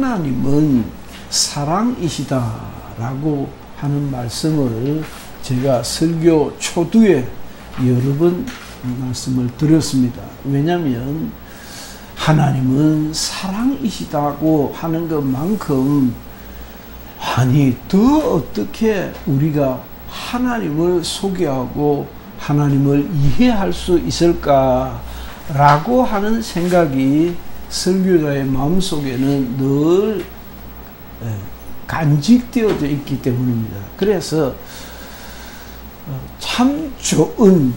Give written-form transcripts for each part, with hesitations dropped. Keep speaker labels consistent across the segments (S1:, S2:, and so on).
S1: 하나님은 사랑이시다라고 하는 말씀을 제가 설교 초두에 여러 번 말씀을 드렸습니다. 왜냐하면 하나님은 사랑이시다고 하는 것만큼 아니 더 어떻게 우리가 하나님을 소개하고 하나님을 이해할 수 있을까라고 하는 생각이 설교자의 마음속에는 늘 간직되어져 있기 때문입니다. 그래서 참 좋은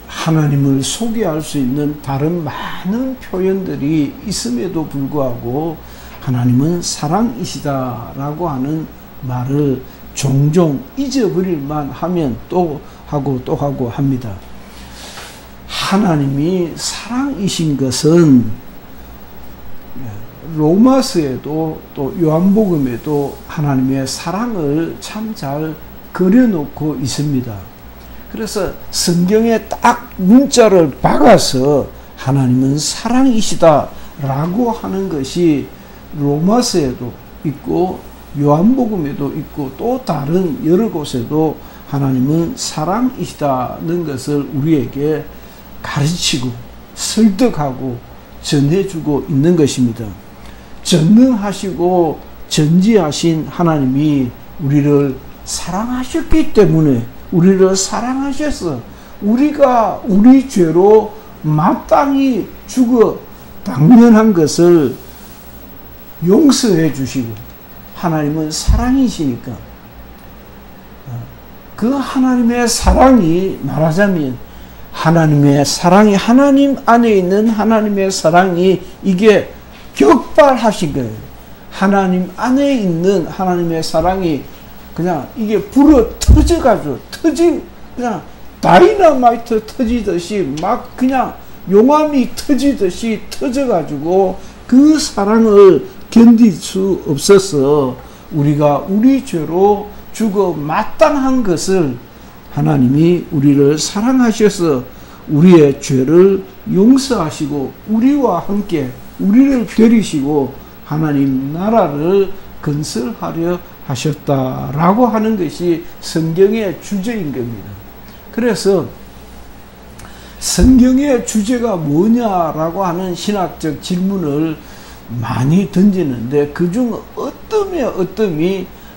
S1: 하나님을 소개할 수 있는 다른 많은 표현들이 있음에도 불구하고 하나님은 사랑이시다라고 하는 말을 종종 잊어버릴만 하면 또 하고 합니다. 하나님이 사랑이신 것은 로마서에도 또 요한복음에도 하나님의 사랑을 참 잘 그려놓고 있습니다. 그래서 성경에 딱 문자를 박아서 하나님은 사랑이시다라고 하는 것이 로마서에도 있고 요한복음에도 있고 또 다른 여러 곳에도 하나님은 사랑이시다는 것을 우리에게 가르치고 설득하고 전해주고 있는 것입니다. 전능하시고 전지하신 하나님이 우리를 사랑하셨기 때문에 우리를 사랑하셔서 우리가 우리 죄로 마땅히 죽어 당면한 것을 용서해 주시고 하나님은 사랑이시니까 그 하나님의 사랑이 말하자면 하나님의 사랑이 하나님 안에 있는 하나님의 사랑이 이게 격발하신 거예요. 하나님 안에 있는 하나님의 사랑이 그냥 이게 불어 터져가지고 그냥 다이너마이트 터지듯이 막 그냥 용암이 터지듯이 터져가지고 그 사랑을 견딜 수 없어서 우리가 우리 죄로 죽어 마땅한 것을 하나님이 우리를 사랑하셔서 우리의 죄를 용서하시고 우리와 함께 우리를 데리시고 하나님 나라를 건설하려 하셨다라고 하는 것이 성경의 주제인 겁니다. 그래서 성경의 주제가 뭐냐라고 하는 신학적 질문을 많이 던지는데 그중 어떤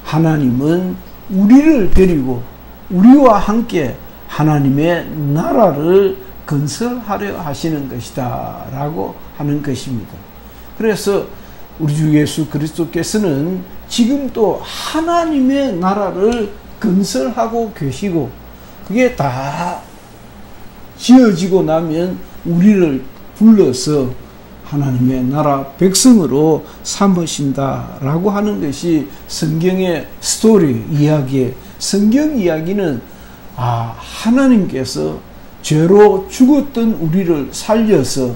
S1: 하나님은 우리를 데리고 우리와 함께 하나님의 나라를 건설하려 하시는 것이다 라고 하는 것입니다. 그래서 우리 주 예수 그리스도께서는 지금도 하나님의 나라를 건설하고 계시고 그게 다 지어지고 나면 우리를 불러서 하나님의 나라 백성으로 삼으신다라고 하는 것이 성경의 스토리 이야기에 성경 이야기는 하나님께서 죄로 죽었던 우리를 살려서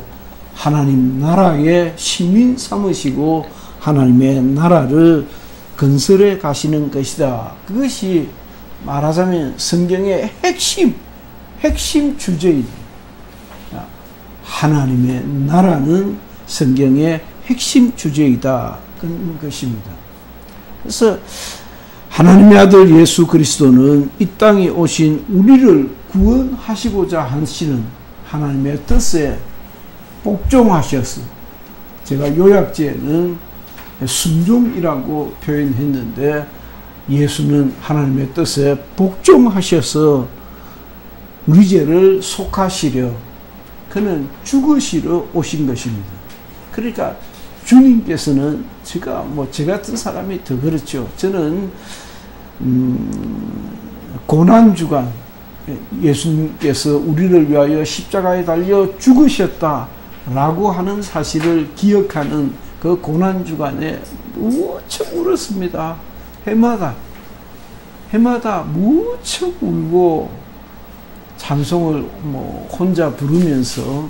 S1: 하나님 나라의 시민 삼으시고 하나님의 나라를 건설해 가시는 것이다. 그것이 말하자면 성경의 핵심 주제입니다. 하나님의 나라는 성경의 핵심 주제이다. 그런 것입니다. 그래서 하나님의 아들 예수 그리스도는 이 땅에 오신 우리를 구원하시고자 하시는 하나님의 뜻에 복종하셔서 제가 요약제는 순종이라고 표현했는데 예수는 하나님의 뜻에 복종하셔서 우리 죄를 속하시려 그는 죽으시러 오신 것입니다. 그러니까 주님께서는 제가 제 같은 사람이 더 그렇죠. 저는 고난주간 예수님께서 우리를 위하여 십자가에 달려 죽으셨다라고 하는 사실을 기억하는 그 고난주간에 무척 울었습니다. 해마다 무척 울고 찬송을 혼자 부르면서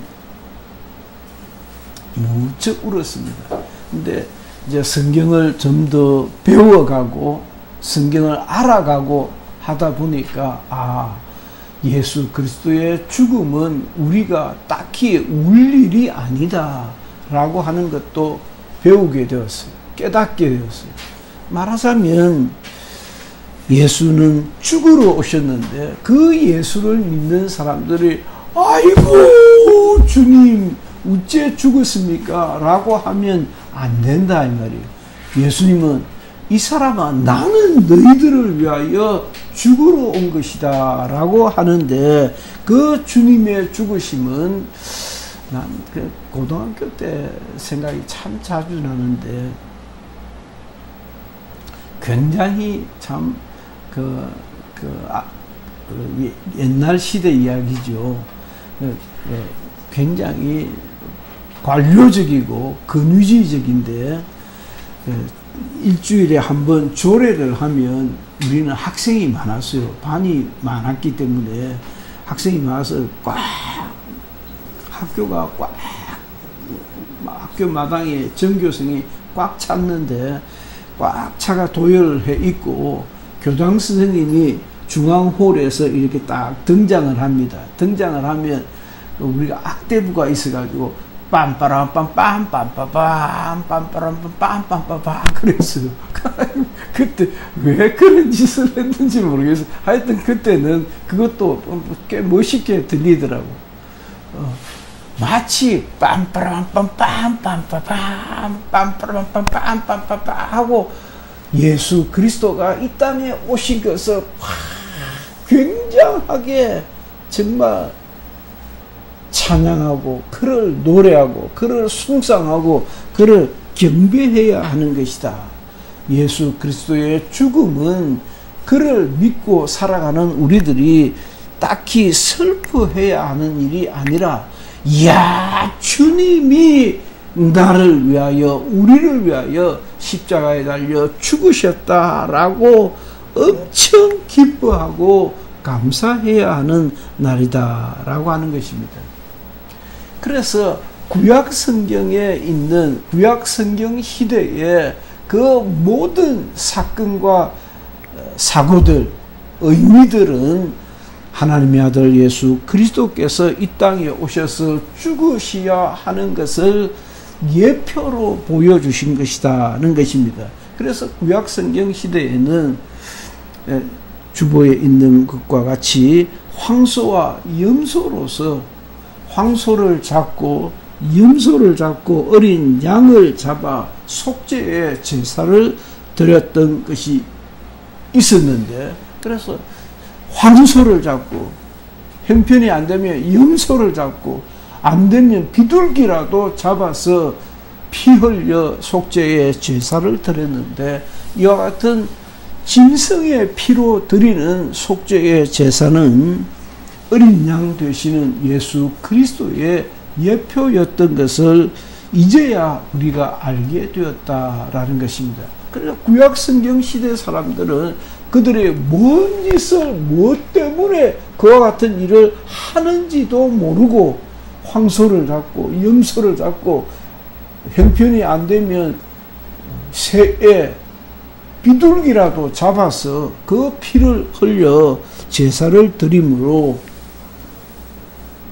S1: 무척 울었습니다. 근데 이제 성경을 좀 더 배워가고 성경을 알아가고 하다 보니까 예수 그리스도의 죽음은 우리가 딱히 울 일이 아니다 라고 하는 것도 배우게 되었어요. 깨닫게 되었어요. 말하자면 예수는 죽으러 오셨는데 그 예수를 믿는 사람들이 아이고 주님 어째 죽었습니까? 라고 하면 안 된다 이 말이에요. 예수님은 이 사람아 나는 너희들을 위하여 죽으러 온 것이다 라고 하는데 그 주님의 죽으심은 난 그 고등학교 때 생각이 참 자주 나는데 굉장히 참 옛날 시대 이야기죠. 굉장히 관료적이고 근위주의적인데 일주일에 한 번 조례를 하면 우리는 학생이 많았어요. 반이 많았기 때문에 학생이 많아서 꽉 학교가 꽉 학교 마당에 전교생이 꽉 찼는데 꽉 차가 도열해 있고 교장 선생님이 중앙홀에서 이렇게 딱 등장을 합니다. 등장을 하면 우리가 악대부가 있어가지고 빰빠람빰빰 빰빠밤 빰빠람빰 빰빰빰빰 그랬어요. 그때 왜 그런 짓을 했는지 모르겠어요. 하여튼 그때는 그것도 꽤 멋있게 들리더라고. 마치 빰빠람빰빰 빰빠밤 빰빠람빰빰 빰빰빰 하고 예수 그리스도가 이 땅에 오신 것을 굉장하게 정말 찬양하고 그를 노래하고 그를 숭상하고 그를 경배해야 하는 것이다. 예수 그리스도의 죽음은 그를 믿고 살아가는 우리들이 딱히 슬퍼해야 하는 일이 아니라 이야 주님이 나를 위하여 우리를 위하여 십자가에 달려 죽으셨다라고 엄청 기뻐하고 감사해야 하는 날이다 라고 하는 것입니다. 그래서 구약 성경에 있는 구약 성경 시대에 그 모든 사건과 사고들, 의미들은 하나님의 아들 예수 그리스도께서 이 땅에 오셔서 죽으셔야 하는 것을 예표로 보여주신 것이다는 것입니다. 그래서 구약 성경 시대에는 주보에 있는 것과 같이 황소와 염소로서 황소를 잡고 염소를 잡고 어린 양을 잡아 속죄의 제사를 드렸던 것이 있었는데 그래서 황소를 잡고 형편이 안 되면 염소를 잡고 안 되면 비둘기라도 잡아서 피 흘려 속죄의 제사를 드렸는데 이와 같은 짐승의 피로 드리는 속죄의 제사는 어린 양 되시는 예수 그리스도의 예표였던 것을 이제야 우리가 알게 되었다라는 것입니다. 그래서 구약 성경 시대 사람들은 그들의 뭔 짓을 무엇 때문에 그와 같은 일을 하는지도 모르고 황소를 잡고 염소를 잡고 형편이 안 되면 새에 비둘기라도 잡아서 그 피를 흘려 제사를 드림으로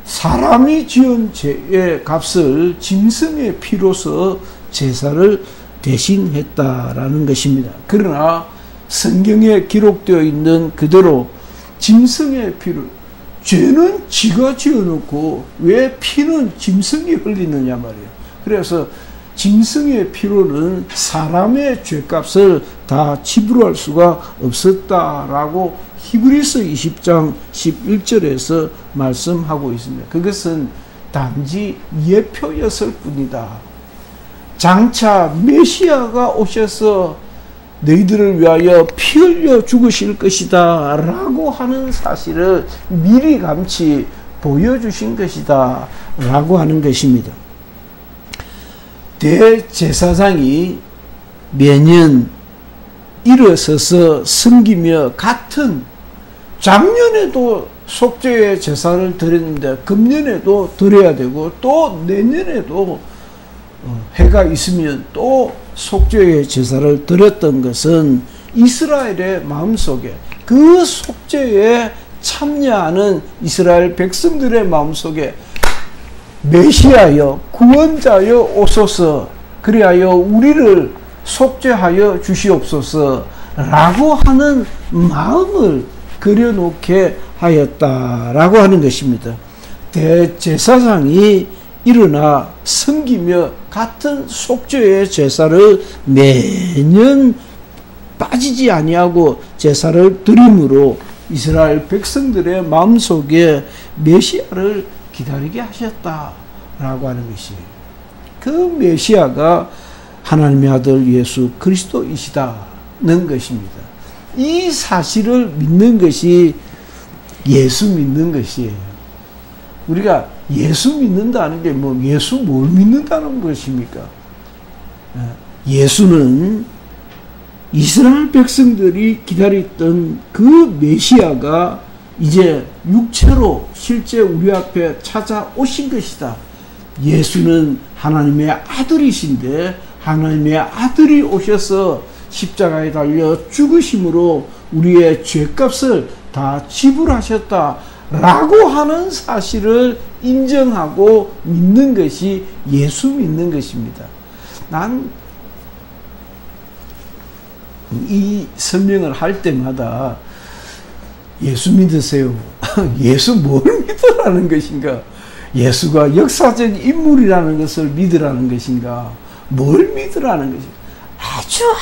S1: 사람이 지은 죄의 값을 짐승의 피로서 제사를 대신했다라는 것입니다. 그러나 성경에 기록되어 있는 그대로 짐승의 피를 죄는 지가 지어놓고 왜 피는 짐승이 흘리느냐 말이에요. 그래서 짐승의 피로는 사람의 죄값을 다 지불할 수가 없었다라고 히브리서 20장 11절에서 말씀하고 있습니다. 그것은 단지 예표였을 뿐이다. 장차 메시아가 오셔서 너희들을 위하여 피 흘려 죽으실 것이다 라고 하는 사실을 미리 감치 보여주신 것이다 라고 하는 것입니다. 대제사장이 매년 일어서서 섬기며 같은 작년에도 속죄의 제사를 드렸는데 금년에도 드려야 되고 또 내년에도 해가 있으면 또 속죄의 제사를 드렸던 것은 이스라엘의 마음속에 그 속죄에 참여하는 이스라엘 백성들의 마음속에 메시아여 구원자여 오소서 그리하여 우리를 속죄하여 주시옵소서 라고 하는 마음을 그려놓게 하였다라고 하는 것입니다. 대제사장이 일어나 섬기며 같은 속죄의 제사를 매년 빠지지 아니하고 제사를 드림으로 이스라엘 백성들의 마음속에 메시아를 기다리게 하셨다라고 하는 것이에요. 그 메시아가 하나님의 아들 예수 그리스도이시다는 것입니다. 이 사실을 믿는 것이 예수 믿는 것이에요. 우리가 예수 믿는다는 게 뭐 예수 뭘 믿는다는 것입니까? 예수는 이스라엘 백성들이 기다렸던 그 메시아가 이제 육체로 실제 우리 앞에 찾아오신 것이다. 예수는 하나님의 아들이신데 하나님의 아들이 오셔서 십자가에 달려 죽으심으로 우리의 죄값을 다 지불하셨다 라고 하는 사실을 인정하고 믿는 것이 예수 믿는 것입니다. 난 이 설명을 할 때마다 예수 믿으세요. 예수 뭘 믿으라는 것인가? 예수가 역사적 인물이라는 것을 믿으라는 것인가? 뭘 믿으라는 것인가?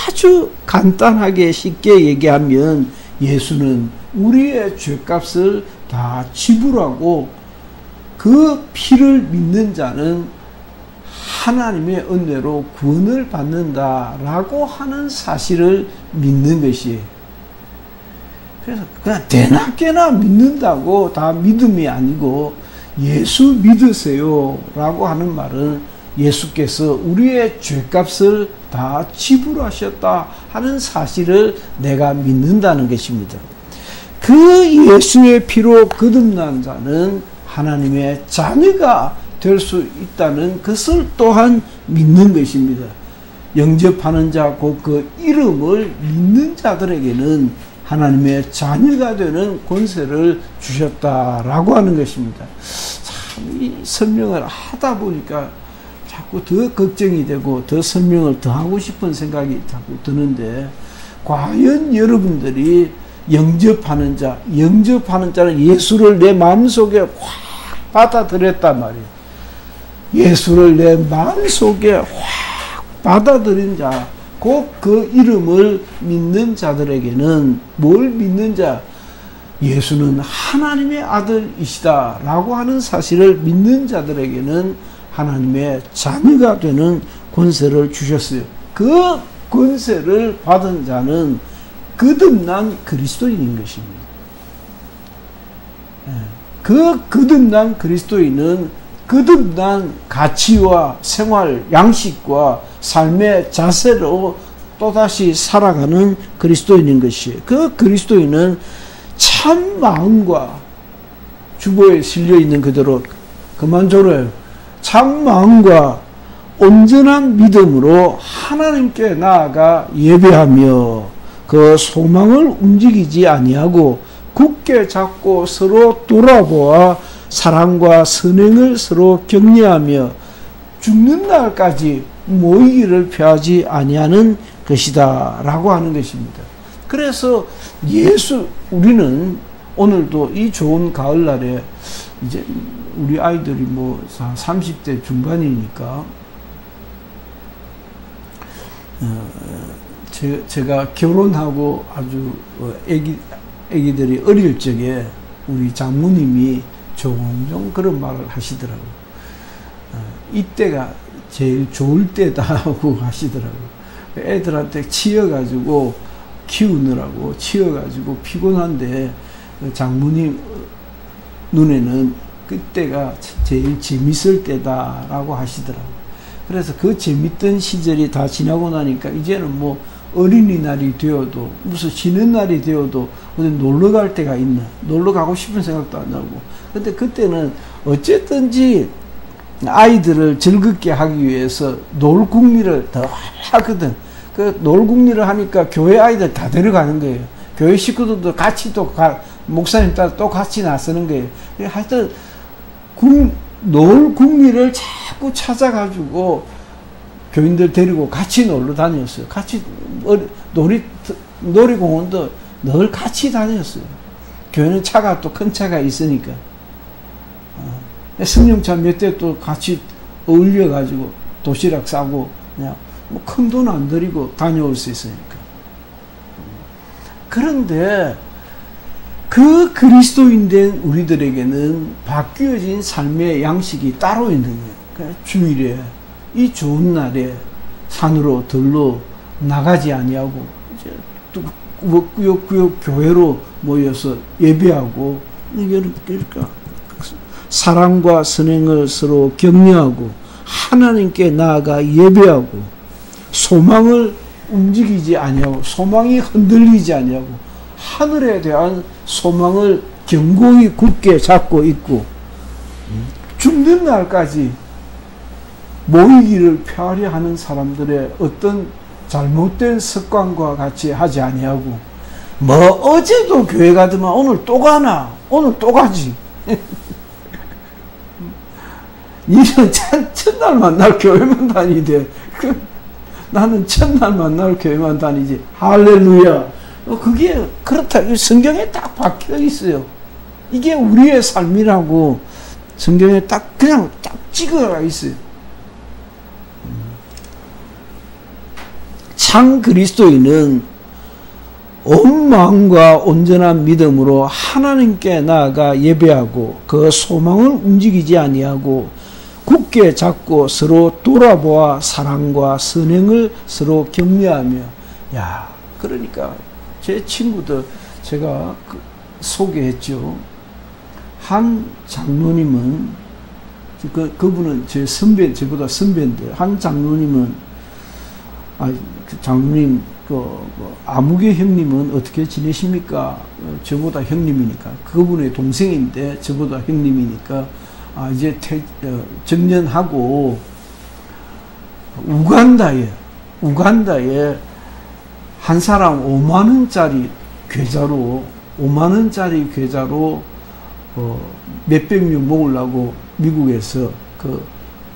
S1: 아주 간단하게 쉽게 얘기하면 예수는 우리의 죄값을 다 지불하고 그 피를 믿는 자는 하나님의 은혜로 구원을 받는다라고 하는 사실을 믿는 것이에요. 그래서 그냥 대낮게나 믿는다고 다 믿음이 아니고 예수 믿으세요 라고 하는 말은 예수께서 우리의 죄값을 다 지불하셨다 하는 사실을 내가 믿는다는 것입니다. 그 예수의 피로 거듭난 자는 하나님의 자녀가 될 수 있다는 것을 또한 믿는 것입니다. 영접하는 자, 곧 그 이름을 믿는 자들에게는 하나님의 자녀가 되는 권세를 주셨다라고 하는 것입니다. 참, 이 설명을 하다 보니까 자꾸 더 걱정이 되고 더 설명을 더 하고 싶은 생각이 자꾸 드는데, 과연 여러분들이 영접하는 자는 예수를 내 마음속에 확 받아들였단 말이에요. 예수를 내 마음속에 확 받아들인 자, 곧 그 이름을 믿는 자들에게는 뭘 믿는 자? 예수는 하나님의 아들이시다 라고 하는 사실을 믿는 자들에게는 하나님의 자녀가 되는 권세를 주셨어요. 그 권세를 받은 자는 거듭난 그리스도인인 것입니다. 그 거듭난 그리스도인은 거듭난 가치와 생활, 양식과 삶의 자세로 또다시 살아가는 그리스도인인 것이에요. 그 그리스도인은 참 마음과 주보에 실려있는 그대로 그만 졸아요. 참 마음과 온전한 믿음으로 하나님께 나아가 예배하며 그 소망을 움직이지 아니하고 굳게 잡고 서로 돌아보아 사랑과 선행을 서로 격려하며 죽는 날까지 모이기를 피하지 아니하는 것이다 라고 하는 것입니다. 그래서 우리는 오늘도 이 좋은 가을날에 이제 우리 아이들이 뭐 30대 중반이니까 제가 결혼하고 아주 애기들이 어릴 적에 우리 장모님이 종종 그런 말을 하시더라고요. 이때가 제일 좋을 때다고 하시더라고요. 애들한테 치여가지고 키우느라고 치여가지고 피곤한데 장모님 눈에는 그때가 제일 재밌을 때다라고 하시더라고요. 그래서 그 재밌던 시절이 다 지나고 나니까 이제는 뭐 어린이날이 되어도 무슨 쉬는 날이 되어도 어디 놀러 갈 때가 있나, 놀러 가고 싶은 생각도 안 나고. 근데 그때는 어쨌든지 아이들을 즐겁게 하기 위해서 놀궁리를 더 하거든. 그 놀궁리를 하니까 교회 아이들 다 데려가는 거예요. 교회 식구들도 같이 목사님 따라 또 같이 나서는 거예요. 하여튼 놀궁리를 자꾸 찾아가지고 교인들 데리고 같이 놀러 다녔어요. 같이 놀이공원도 늘 같이 다녔어요. 교회는 차가 또 큰 차가 있으니까. 승용차 몇 대 또 같이 어울려가지고 도시락 싸고 그냥 뭐 큰 돈 안 들이고 다녀올 수 있으니까. 그런데 그 그리스도인된 우리들에게는 바뀌어진 삶의 양식이 따로 있는 거예요. 그러니까 주일에 이 좋은 날에 산으로 들로 나가지 아니하고 이제 또 꾸역꾸역 교회로 모여서 예배하고, 그러니까 사랑과 선행을 서로 격려하고 하나님께 나아가 예배하고 소망을 움직이지 아니하고 소망이 흔들리지 아니하고 하늘에 대한 소망을 견고히 굳게 잡고 있고 죽는 날까지 모이기를 표하려 하는 사람들의 어떤 잘못된 습관과 같이 하지 아니하고, 뭐 어제도 교회 가더만 오늘 또 가나, 오늘 또 가지. 니는 첫날 만날 교회만 다니대. 나는 첫날 만날 교회만 다니지. 할렐루야. 그게 그렇다. 성경에 딱 박혀 있어요. 이게 우리의 삶이라고 성경에 딱 그냥 딱 찍어가 있어요. 참 그리스도인은 온 마음과 온전한 믿음으로 하나님께 나아가 예배하고 그 소망을 움직이지 아니하고 굳게 잡고 서로 돌아보아 사랑과 선행을 서로 격려하며. 야, 그러니까 제 친구들 제가 소개했죠. 한 장로님은 그분은 제 선배, 저보다 선배인데, 한 장로님은 장로님 아무개 형님은 어떻게 지내십니까? 저보다 형님이니까. 그분의 동생인데 저보다 형님이니까 이제 정년하고 우간다에 한 사람 5만원짜리 계좌로 몇백 명 먹으려고 미국에서 그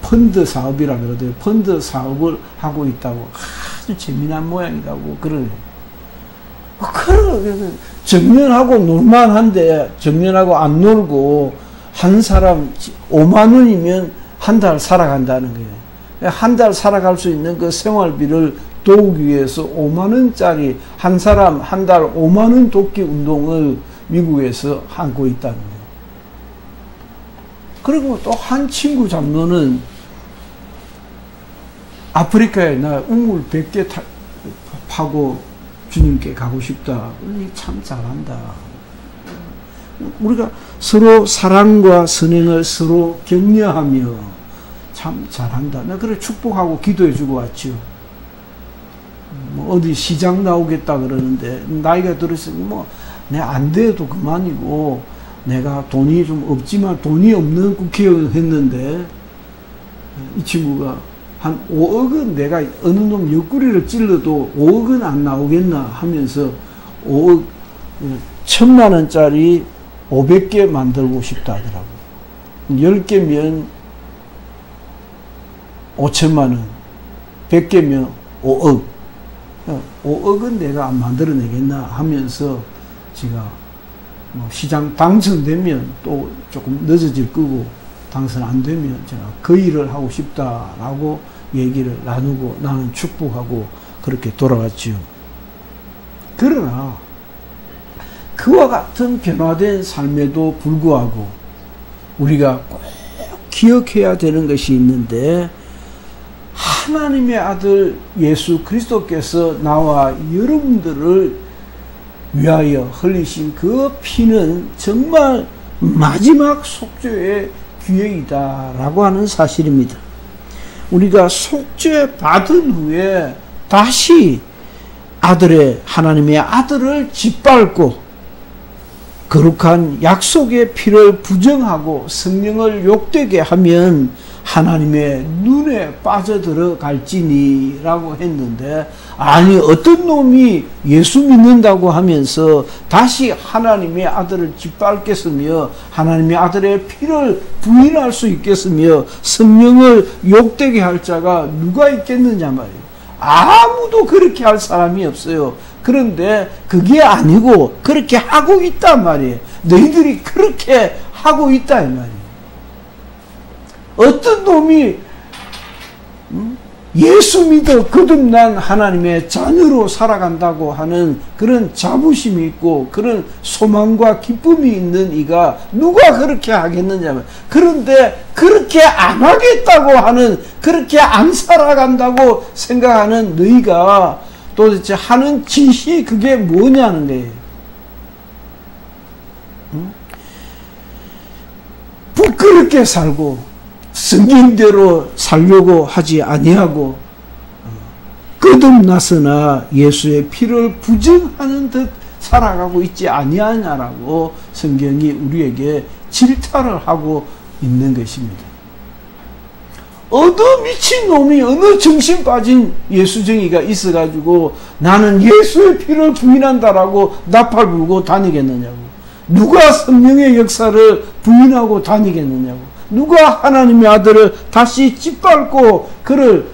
S1: 펀드 사업이라고 그러더라고요. 펀드 사업을 하고 있다고. 아주 재미난 모양이라고 그러네. 정년하고 놀만한데 정년하고 안 놀고 한 사람 5만 원이면 한 달 살아간다는 거예요. 한 달 살아갈 수 있는 그 생활비를 도우기 위해서 5만 원짜리 한 사람 한 달 5만 원 돕기 운동을 미국에서 하고 있다는 거예요. 그리고 또 한 친구 장로는 아프리카에 나 우물 100개 파고 주님께 가고 싶다. 참 잘한다. 우리가 서로 사랑과 선행을 서로 격려하며 참 잘한다. 나 그래 축복하고 기도해 주고 왔죠. 뭐 어디 시장 나오겠다 그러는데 나이가 들었으니 뭐 내 안 돼도 그만이고, 내가 돈이 좀 없지만 돈이 없는 국회의원 했는데 이 친구가 한 5억은 내가 어느 놈 옆구리를 찔러도 5억은 안 나오겠나 하면서 5억 1000만 원짜리 500개 만들고 싶다 하더라고. 10개면 5천만 원, 100개면 5억. 5억은 내가 안 만들어내겠나 하면서 제가 뭐 시장 당선되면 또 조금 늦어질 거고, 당선 안 되면 제가 그 일을 하고 싶다라고 얘기를 나누고 나는 축복하고 그렇게 돌아왔지요. 그러나 그와 같은 변화된 삶에도 불구하고 우리가 꼭 기억해야 되는 것이 있는데, 하나님의 아들 예수 그리스도께서 나와 여러분들을 위하여 흘리신 그 피는 정말 마지막 속죄의 기회이다라고 하는 사실입니다. 우리가 속죄 받은 후에 다시 하나님의 아들을 짓밟고 거룩한 약속의 피를 부정하고 성령을 욕되게 하면 하나님의 눈에 빠져들어갈지니 라고 했는데, 아니 어떤 놈이 예수 믿는다고 하면서 다시 하나님의 아들을 짓밟겠으며 하나님의 아들의 피를 부인할 수 있겠으며 성령을 욕되게 할 자가 누가 있겠느냐 말이에요. 아무도 그렇게 할 사람이 없어요. 그런데 그게 아니고 그렇게 하고 있단 말이에요. 너희들이 그렇게 하고 있다 이 말이에요. 어떤 놈이 예수 믿어 거듭난 하나님의 자녀로 살아간다고 하는 그런 자부심이 있고 그런 소망과 기쁨이 있는 이가 누가 그렇게 하겠느냐. 그런데 그렇게 안 하겠다고 하는, 그렇게 안 살아간다고 생각하는 너희가 도대체 하는 짓이 그게 뭐냐는 거예요. 부끄럽게 살고 성경대로 살려고 하지 아니하고 거듭났으나 예수의 피를 부정하는 듯 살아가고 있지 아니하냐라고 성경이 우리에게 질타를 하고 있는 것입니다. 어느 미친놈이, 어느 정신 빠진 예수쟁이가 있어가지고 나는 예수의 피를 부인한다라고 나팔 불고 다니겠느냐고. 누가 성령의 역사를 부인하고 다니겠느냐고. 누가 하나님의 아들을 다시 짓밟고 그를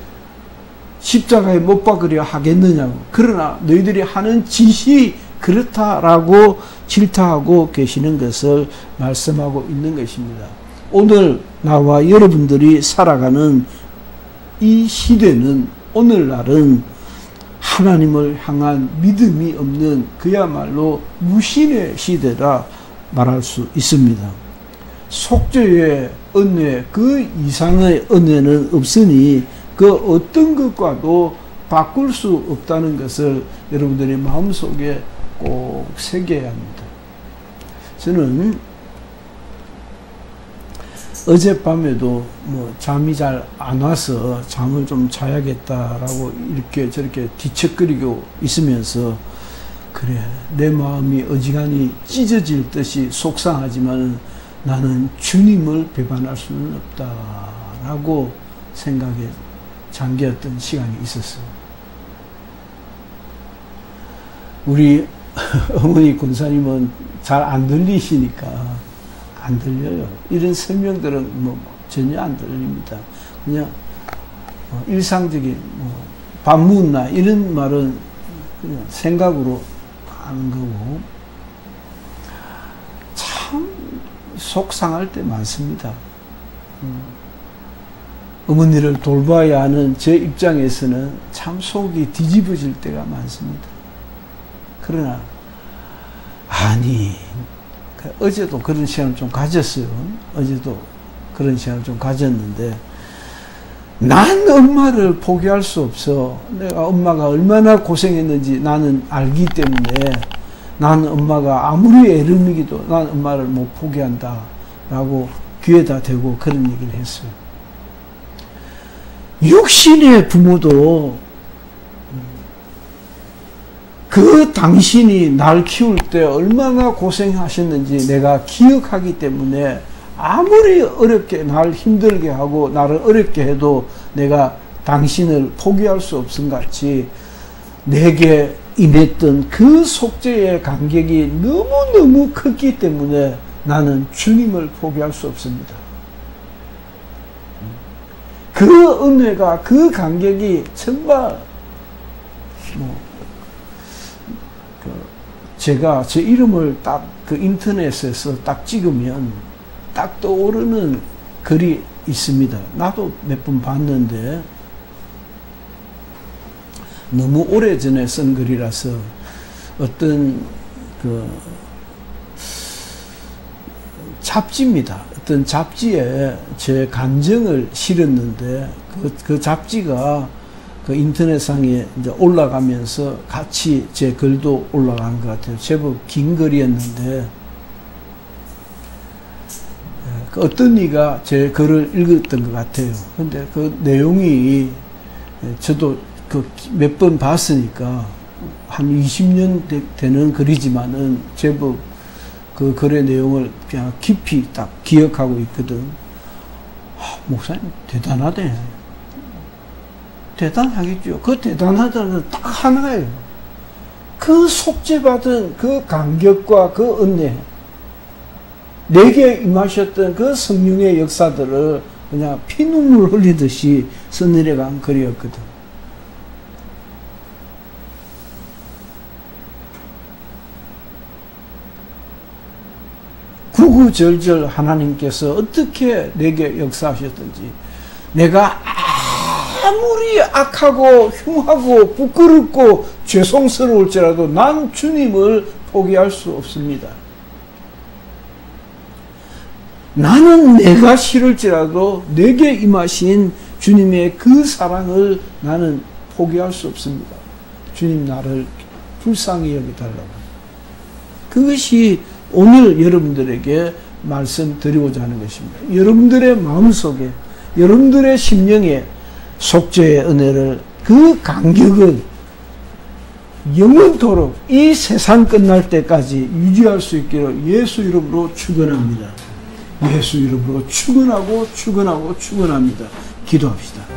S1: 십자가에 못 박으려 하겠느냐고. 그러나 너희들이 하는 짓이 그렇다라고 질타하고 계시는 것을 말씀하고 있는 것입니다. 오늘 나와 여러분들이 살아가는 이 시대는, 오늘날은 하나님을 향한 믿음이 없는 그야말로 무신의 시대라 말할 수 있습니다. 속죄의 은혜, 그 이상의 은혜는 없으니 그 어떤 것과도 바꿀 수 없다는 것을 여러분들이 마음속에 꼭 새겨야 합니다. 저는 어젯밤에도 잠이 잘 안 와서 잠을 좀 자야겠다라고 이렇게 저렇게 뒤척거리고 있으면서, 그래, 내 마음이 어지간히 찢어질 듯이 속상하지만 나는 주님을 배반할 수는 없다라고 생각에 잠겼던 시간이 있었어요. 우리 어머니 권사님은 잘 안 들리시니까 안 들려요. 이런 설명들은 전혀 안 들립니다. 그냥 일상적인 밥 묻나 이런 말은 그냥 생각으로 하는 거고, 참 속상할 때 많습니다. 어머니를 돌봐야 하는 제 입장에서는 참 속이 뒤집어질 때가 많습니다. 그러나 아니, 어제도 그런 시간을 좀 가졌어요. 어제도 그런 시간을 좀 가졌는데, 난 엄마를 포기할 수 없어. 내가 엄마가 얼마나 고생했는지 나는 알기 때문에 나는 엄마가 아무리 애를 먹이도 난 엄마를 못 포기한다 라고 귀에다 대고 그런 얘기를 했어요. 육신의 부모도 그 당신이 날 키울 때 얼마나 고생하셨는지 내가 기억하기 때문에 아무리 어렵게 날 힘들게 하고 나를 어렵게 해도 내가 당신을 포기할 수 없음 같이 내게 임했던 그 속죄의 간격이 너무너무 컸기 때문에 나는 주님을 포기할 수 없습니다. 그 은혜가, 그 간격이 정말 제가 제 이름을 딱 그 인터넷에서 딱 찍으면 딱 떠오르는 글이 있습니다. 나도 몇 번 봤는데 너무 오래전에 쓴 글이라서 어떤 그 잡지입니다. 어떤 잡지에 제 감정을 실었는데 그 잡지가 그 인터넷상에 이제 올라가면서 같이 제 글도 올라간 것 같아요. 제법 긴 글이었는데 그 어떤 이가 제 글을 읽었던 것 같아요. 근데 그 내용이 저도 그 몇 번 봤으니까 한 20년 되는 글이지만은 제법 그 글의 내용을 그냥 깊이 딱 기억하고 있거든. 목사님 대단하대. 대단하겠죠. 그 대단하다는 건 딱 하나예요. 그 속죄받은 그 감격과 그 은혜, 내게 임하셨던 그 성령의 역사들을 그냥 피눈물 흘리듯이 써내려간 글이었거든. 구구절절 하나님께서 어떻게 내게 역사하셨든지, 내가 아무리 악하고 흉하고 부끄럽고 죄송스러울지라도 난 주님을 포기할 수 없습니다. 나는 내가 싫을지라도 내게 임하신 주님의 그 사랑을 나는 포기할 수 없습니다. 주님 나를 불쌍히 여기달라고. 그것이 오늘 여러분들에게 말씀드리고자 하는 것입니다. 여러분들의 마음속에, 여러분들의 심령에 속죄의 은혜를, 그 감격을 영원토록 이 세상 끝날 때까지 유지할 수 있기를 예수 이름으로 축원합니다. 예수 이름으로 축원하고 축원하고 축원합니다. 기도합시다.